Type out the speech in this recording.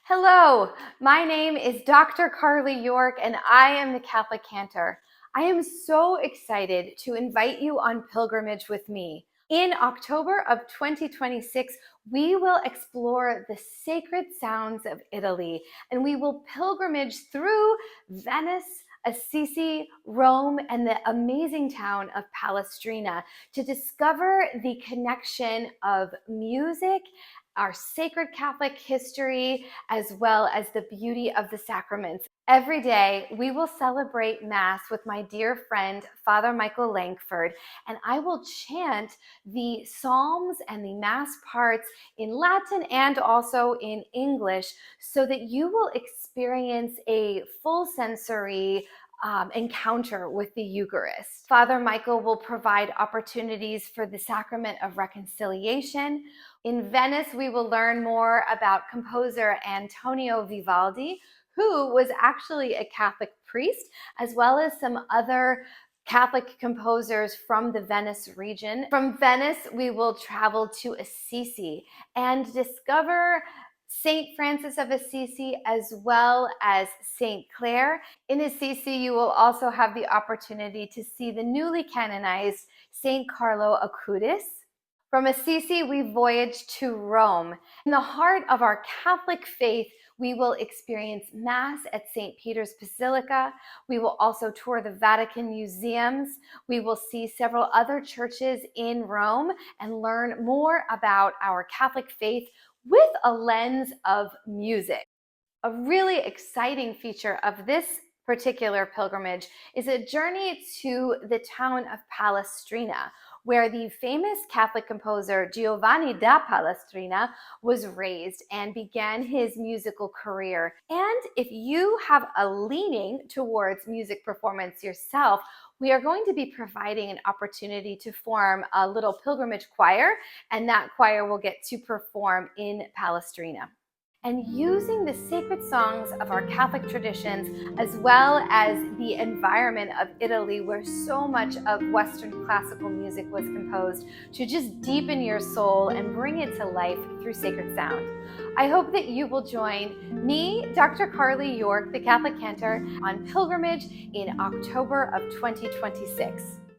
Hello, my name is Dr. Carly York and I am the Catholic Cantor. I am so excited to invite you on pilgrimage with me. In October of 2026, we will explore the sacred sounds of Italy and we will pilgrimage through Venice, Assisi, Rome, and the amazing town of Palestrina to discover the connection of music, our sacred Catholic history, as well as the beauty of the sacraments. Every day, we will celebrate Mass with my dear friend, Father Michael Lankford, and I will chant the Psalms and the Mass parts in Latin and also in English so that you will experience a full sensory encounter with the Eucharist. Father Michael will provide opportunities for the sacrament of reconciliation. In Venice, we will learn more about composer Antonio Vivaldi, who was actually a Catholic priest, as well as some other Catholic composers from the Venice region. From Venice, we will travel to Assisi and discover Saint Francis of Assisi as well as Saint Clare. In Assisi, you will also have the opportunity to see the newly canonized Saint Carlo Acutis. From Assisi, we voyage to Rome. In the heart of our Catholic faith, we will experience Mass at St. Peter's Basilica. We will also tour the Vatican museums. We will see several other churches in Rome and learn more about our Catholic faith with a lens of music. A really exciting feature of this particular pilgrimage is a journey to the town of Palestrina, where the famous Catholic composer Giovanni da Palestrina was raised and began his musical career. And if you have a leaning towards music performance yourself, we are going to be providing an opportunity to form a little pilgrimage choir, and that choir will get to perform in Palestrina. And using the sacred songs of our Catholic traditions, as well as the environment of Italy, where so much of Western classical music was composed, to just deepen your soul and bring it to life through sacred sound. I hope that you will join me, Dr. Carly York, the Catholic Cantor, on pilgrimage in October of 2026.